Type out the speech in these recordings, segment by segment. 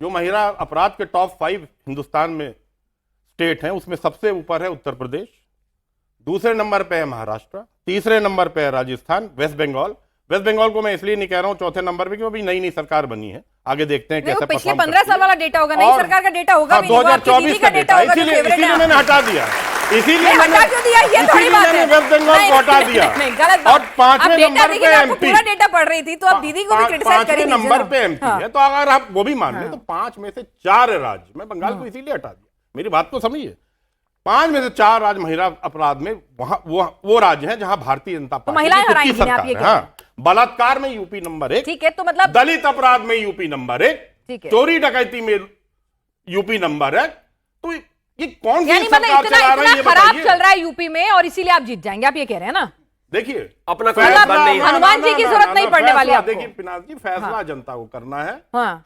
जो महिला अपराध के टॉप 5 हिंदुस्तान में स्टेट हैं, उसमें सबसे ऊपर है उत्तर प्रदेश, दूसरे नंबर पे है महाराष्ट्र, तीसरे नंबर पे है राजस्थान, वेस्ट बंगाल। वेस्ट बंगाल को मैं इसलिए नहीं कह रहा हूं चौथे नंबर पे क्योंकि नई नई सरकार बनी है, आगे देखते हैं कैसे पिछले 15 साल वाला डेटा होगा, नई सरकार का डेटा होगा, 2024 का डेटा, इसीलिए मैंने हटा दिया, इसीलिए मैंने वेस्ट बंगाल को हटा दिया। और 5वें नंबर पे एमपी, पूरा डेटा पढ़ रही थी तो अब दीदी को भी क्रिटिसाइज करेंगे। 5वें नंबर पे एमपी है, तो अगर आप वो भी मान लें तो 5 में से 4 राज्य, मैं बंगाल को इसीलिए हटा दिया, मेरी बात तो समझिए, 5 में से 4 राज्य महिला अपराध में वहां वो राज्य हैं जहां भारतीय जनता पार्टी की सरकार है। हाँ, बलात्कार में यूपी नंबर 1, ठीक है, तो मतलब दलित अपराध में यूपी नंबर 1, चोरी डकैती में यूपी नंबर 1, तो ये कौन सी सरकार चला रही है? खराब चल रहा है यूपी में और इसीलिए आप जीत जाएंगे, आप ये कह रहे हैं ना? देखिए, अपना हनुमान जी की जरूरत नहीं पड़ने वाली है। देखिए पिनाक जी, फैसला जनता को करना है।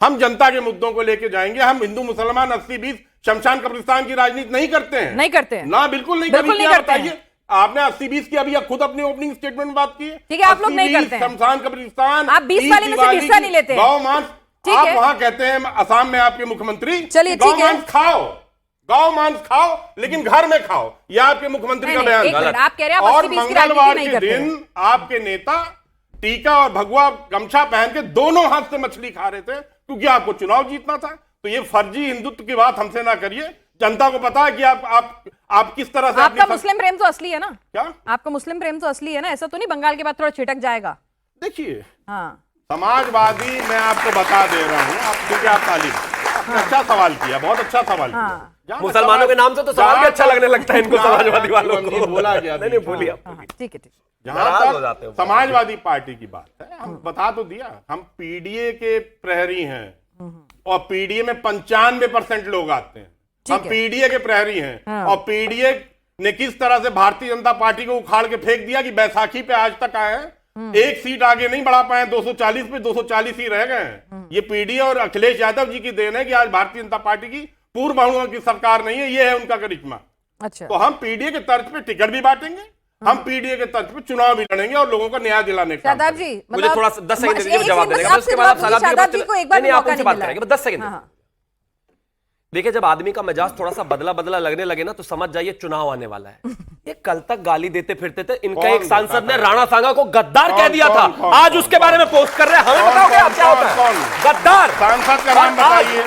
हम जनता के मुद्दों को लेके जाएंगे। हम हिंदू मुसलमान 80-20 शमशान कब्रिस्तान की राजनीति नहीं करते हैं, नहीं करते हैं ना, बिल्कुल नहीं करते। आपने 80-20 की अभी खुद अपनी ओपनिंग स्टेटमेंट में बात की है, ठीक है, आप लोग नहीं करते हैं। शमशान कब्रिस्तान, आप 20 वाले में से हिस्सा नहीं लेते, गौ मांस, आप वहां कहते हैं असम में आपके मुख्यमंत्री, चलिए गौ मांस खाओ, गौ मांस खाओ लेकिन घर में खाओ, यह आपके मुख्यमंत्री का बयान है। आप कह रहे हैं और मंगलवार के दिन आपके नेता टीका और भगवा गमछा पहन के दोनों हाथ से मछली खा रहे थे क्योंकि आपको चुनाव जीतना था। तो ये फर्जी हिंदुत्व की बात हमसे ना करिए, जनता को पता है कि आप किस तरह से आपका मुस्लिम प्रेम तो असली है ना? क्या आपका मुस्लिम प्रेम तो असली है ना? ऐसा तो नहीं बंगाल के बाद थोड़ा छिटक जाएगा? देखिए, हाँ, समाजवादी मैं आपको बता दे रहा हूँ, आप ठीक है, आप तालीम, अच्छा सवाल किया, बहुत अच्छा सवाल किया। मुसलमानों के नाम से तो सवाल भी अच्छा लगने लगता है इनको, समाजवादी वालों को। बोला गया, नहीं बोलिए, ठीक है, जहां तक समाजवादी पार्टी की बात है, हम बता तो दिया, हम पीडीए के प्रहरी हैं और पीडीए में 95% लोग आते हैं, हम पीडीए के प्रहरी हैं। और पीडीए ने किस तरह से भारतीय जनता पार्टी को उखाड़ के फेंक दिया कि बैसाखी पे आज तक आए हैं, एक सीट आगे नहीं बढ़ा पाए, 240 पे 240 ही रह गए हैं। ये पीडीए और अखिलेश यादव जी की देन है कि आज भारतीय जनता पार्टी की पूर्व बहुमत की सरकार नहीं है, ये है उनका करिश्मा। अच्छा, तो हम पीडीए के तर्ज पे टिकट भी बांटेंगे, हम पीडीए के तर्ज पे चुनाव भी लड़ेंगे और लोगों को न्याय दिलाने का। शादाब जी, मुझे थोड़ा 10 सेकंड दीजिए जवाब देने का, उसके बाद आप शादाब जी को एक बार मौका नहीं मिला है, 10 सेकंड। देखिए, जब आदमी का मिजाज थोड़ा सा बदला बदला लगने लगे ना तो समझ जाइए चुनाव आने वाला है। ये कल तक गाली देते फिरते थे, इनका एक सांसद ने राणा सांगा को गद्दार कह दिया था, आज उसके बारे में पोस्ट कर रहे हैं। हमें बताओगे आप क्या होता है गद्दार? सांसद का नाम बताइए।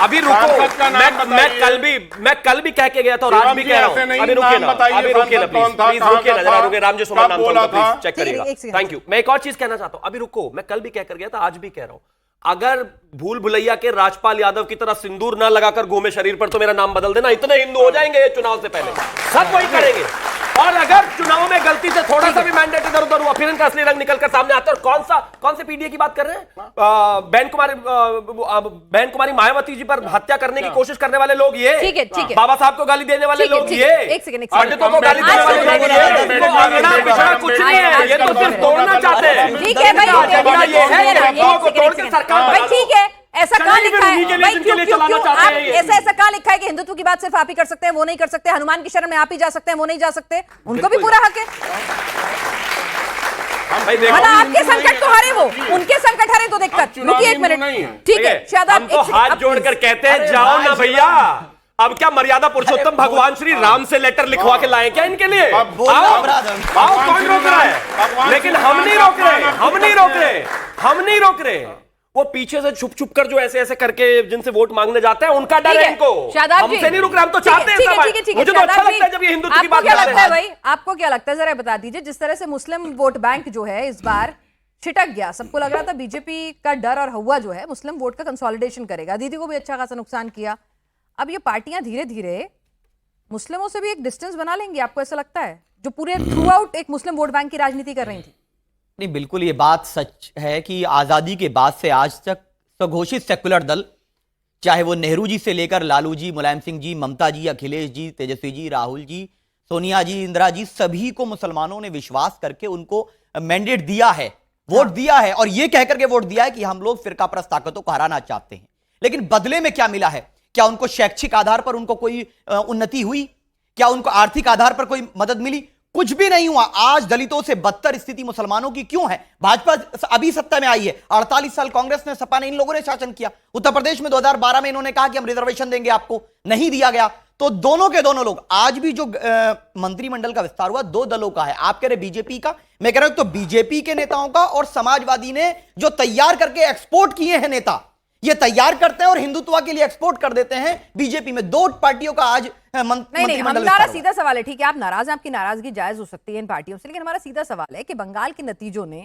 अभी रुको, मैं कल भी कह के गया था और आज भी कह रहा हूं। अभी रुकिए ना, प्लीज रुकिए ना, जरा रुकिए। राम जी सुमन नाम था, प्लीज चेक करिएगा। Thank you. मैं एक और चीज कहना चाहता हूं, अभी रुको, मैं कल भी कह कर गया था, आज भी कह रहा हूं, अगर भूल भुलैया के राजपाल यादव की तरह सिंदूर ना लगाकर घूमे शरीर पर तो मेरा नाम बदल देना, इतने हिंदू हो जाएंगे ये चुनाव से पहले, सब वही करेंगे। और अगर चुनाव में गलती से थोड़ा सा भी मैंडेट इधर उधर हुआ, फिर इनका असली रंग निकलकर सामने आता है। और कौन से पीडीए की बात कर रहे हैं? बहन कुमारी मायावती जी पर हत्या करने की कोशिश करने वाले लोग ये, ठीक है, बाबा साहब को गाली देने वाले लोग ये, पंडितों को गाली देने वाले लोग ये, कुछ नहीं है, ये तो सिर्फ तोड़ना चाहते हैं। ठीक है भाई, ये है को तोड़ के सरकार, भाई ठीक है, ऐसा कहां लिखा है भाई? ऐसा कहां लिखा है कि हिंदुत्व की बात सिर्फ आप ही कर सकते हैं, वो नहीं कर सकते? हनुमान की शरण में आप ही जा सकते हैं, वो नहीं जा सकते? उनको भी पूरा हक है। आपके संकट तो हारे वो, उनके संकट हारे तो दिक्कत। रुकिए एक मिनट, ठीक है शादाब, हम तो हाथ जोड़कर कहते हैं जाओ ना भैया। अब क्या मर्यादा पुरुषोत्तम भगवान श्री राम से लेटर लिखवा के लाए क्या इनके लिए? आओ, कौन रोक रहा है? लेकिन हम नहीं रोक रहे। वो पीछे से छुप छुप कर जो ऐसे ऐसे करके जिनसे वोट मांगने जाते हैं, उनका डर है इनको। हमसे नहीं रुक रहे, हम तो चाहते हैं सब। मुझे तो अच्छा लगता है जब ये हिंदुत्व की बात करते हैं। भाई आपको क्या लगता है, जरा बता दीजिए, जिस तरह से मुस्लिम वोट बैंक जो है इस बार छिटक गया, सबको लग रहा था बीजेपी का डर और हवा जो है मुस्लिम वोट का कंसोलिडेशन करेगा, दीदी को भी अच्छा खासा नुकसान किया। अब ये पार्टियां धीरे धीरे मुस्लिमों से भी एक डिस्टेंस बना लेंगी, आपको ऐसा लगता है, जो पूरे थ्रू आउट एक मुस्लिम वोट बैंक की राजनीति कर रही थी? नहीं, बिल्कुल ये बात सच है कि आज़ादी के बाद से आज तक स्वघोषित सेकुलर दल, चाहे वो नेहरू जी से लेकर लालू जी, मुलायम सिंह जी, ममता जी, अखिलेश जी, तेजस्वी जी, राहुल जी, सोनिया जी, इंदिरा जी, सभी को मुसलमानों ने विश्वास करके उनको मैंडेट दिया है, वोट दिया है, और ये कहकर के वोट दिया है कि हम लोग फिरका परस्त ताकतों को हराना चाहते हैं। लेकिन बदले में क्या मिला है? क्या उनको शैक्षिक आधार पर उनको कोई उन्नति हुई? क्या उनको आर्थिक आधार पर कोई मदद मिली? कुछ भी नहीं हुआ। आज दलितों से बदतर स्थिति मुसलमानों की क्यों है? भाजपा अभी सत्ता में आई है, 48 साल कांग्रेस ने, सपा ने, इन लोगों ने शासन किया। उत्तर प्रदेश में 2012 में इन्होंने कहा कि हम रिजर्वेशन देंगे आपको, नहीं दिया गया। तो दोनों के दोनों लोग, आज भी जो मंत्रिमंडल का विस्तार हुआ 2 दलों का है। आप कह रहे बीजेपी का, मैं कह रहा हूं तो बीजेपी के नेताओं का, और समाजवादी ने जो तैयार करके एक्सपोर्ट किए हैं नेता, ये तैयार करते हैं और हिंदुत्व के लिए एक्सपोर्ट कर देते हैं। बीजेपी में 2 पार्टियों का आज नहीं, हमारा सीधा सवाल है, ठीक है आप नाराज हैं, आपकी नाराजगी जायज हो सकती है इन पार्टियों से, लेकिन हमारा सीधा सवाल है कि बंगाल के नतीजों ने,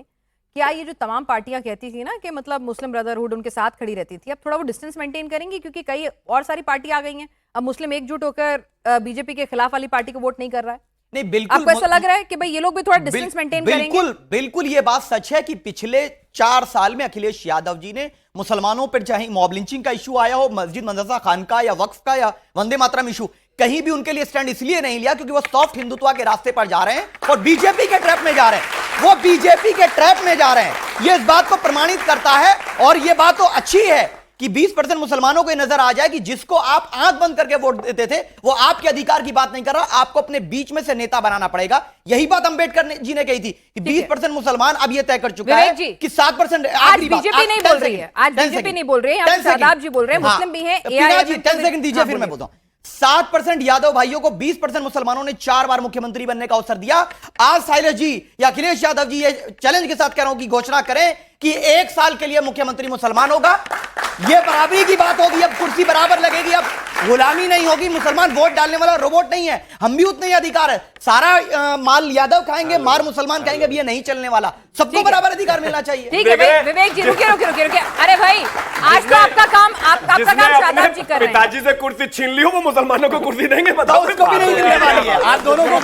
क्या ये जो तमाम पार्टियां कहती थी ना कि मतलब मुस्लिम ब्रदरहुड उनके साथ खड़ी रहती थी, अब थोड़ा वो डिस्टेंस मेंटेन करेंगी? क्योंकि कई और सारी पार्टी आ गई हैं, अब मुस्लिम एकजुट होकर बीजेपी के खिलाफ वाली पार्टी को वोट नहीं कर रहा है। नहीं, बिल्कुल आपको ऐसा लग रहा है कि भाई ये लोग भी थोड़ा डिस्टेंस मेंटेन करेंगे? बिल्कुल बिल्कुल, ये बात सच है कि पिछले 4 साल में अखिलेश यादव जी ने मुसलमानों पर, चाहे मॉब लिंचिंग का इशू आया हो, मस्जिद मदरसा खानका या वक्फ का या वंदे मातरम इशू, कहीं भी उनके लिए स्टैंड इसलिए नहीं लिया क्योंकि वो सॉफ्ट हिंदुत्व के रास्ते पर जा रहे हैं और बीजेपी के ट्रैप में जा रहे हैं। वो बीजेपी के ट्रैप में जा रहे हैं, ये इस बात को प्रमाणित करता है। और ये बात तो अच्छी है कि 20% मुसलमानों को नजर आ जाए कि जिसको आप आंख बंद करके वोट देते थे वो आपके अधिकार की बात नहीं कर रहा, आपको अपने बीच में से नेता बनाना पड़ेगा। यही बात अंबेडकर जी ने कही थी कि 20% मुसलमान अब ये तय कर चुका है कि 7%। आज बीजेपी नहीं बोल रही है, आज बीजेपी नहीं बोल रही है, शादाब जी बोल रहे हैं, मुस्लिम भी हैं। 10 सेकंड दीजिए, फिर मैं बताऊं। 7% यादव भाइयों को 20% मुसलमानों ने 4 बार मुख्यमंत्री बनने का अवसर दिया। आज शैलेश जी या अखिलेश यादव जी ये चैलेंज के साथ कह रहा हूं कि घोषणा करें कि 1 साल के लिए मुख्यमंत्री मुसलमान होगा। ये बराबरी की बात होगी, अब कुर्सी बराबर लगेगी, अब गुलामी नहीं होगी। मुसलमान वोट डालने वाला रोबोट नहीं है, हम भी उतने ही अधिकार है। सारा माल यादव खाएंगे, मार मुसलमान खाएंगे, अब ये नहीं चलने वाला। सबको बराबर अधिकार मिलना चाहिए। ठीक है भाई, विवेक जी रुकिए। अरे भाई, आज तो आपका काम शादाब जी कर रहे हैं। पिताजी से कुर्सी छीन ली हो, वो मुसलमानों को कुर्सी देंगे? बताओ, उसको भी नहीं मिलने वाली है। आप दोनों को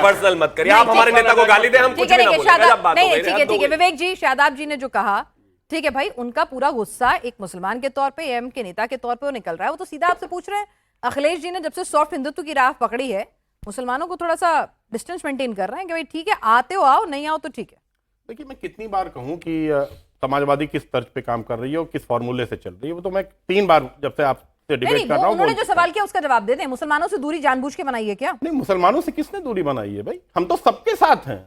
पर्सनल मत करिए, आप हमारे नेता को गाली दें, हम कुछ भी ना बोलेंगे। ठीक है विवेक जी, शादाब जी ने जो कहा, ठीक है भाई, उनका पूरा गुस्सा एक मुसलमान के तौर पे, एम के नेता के तौर पे वो निकल रहा है। वो तो सीधा आपसे पूछ रहे हैं, अखिलेश जी ने जब से सॉफ्ट हिंदुत्व की राह पकड़ी है, मुसलमानों को थोड़ा सा डिस्टेंस मेंटेन कर रहे हैं कि भाई ठीक है, आते हो आओ, नहीं आओ तो ठीक है। देखिए, मैं कितनी बार कहूं कि समाजवादी किस तर्ज पे काम कर रही है और किस फॉर्मूले से चल रही है, वो तो मैं 3 बार जब से आप डिबेट कर रहा हूं। उन्होंने जो सवाल किया उसका जवाब दे दें। मुसलमानों से दूरी जानबूझ के बनाई है क्या? नहीं, मुसलमानों से किसने दूरी बनाई है भाई? हम तो सबके साथ हैं,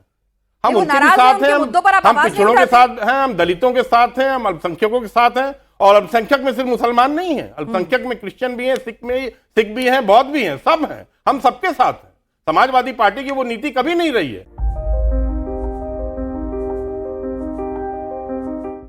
हम वो उनके भी नाराज हैं, साथ उनके हैं, मुद्दों पर आप हम आवाज नहीं पिछड़ों के उठाते। साथ हैं, हम दलितों के साथ हैं, हम अल्पसंख्यकों के साथ हैं। और अल्पसंख्यक में सिर्फ मुसलमान नहीं है, अल्पसंख्यक में क्रिश्चियन भी हैं, सिख भी हैं, बौद्ध भी हैं, सब हैं, हम सबके साथ हैं। समाजवादी पार्टी की वो नीति कभी नहीं रही है।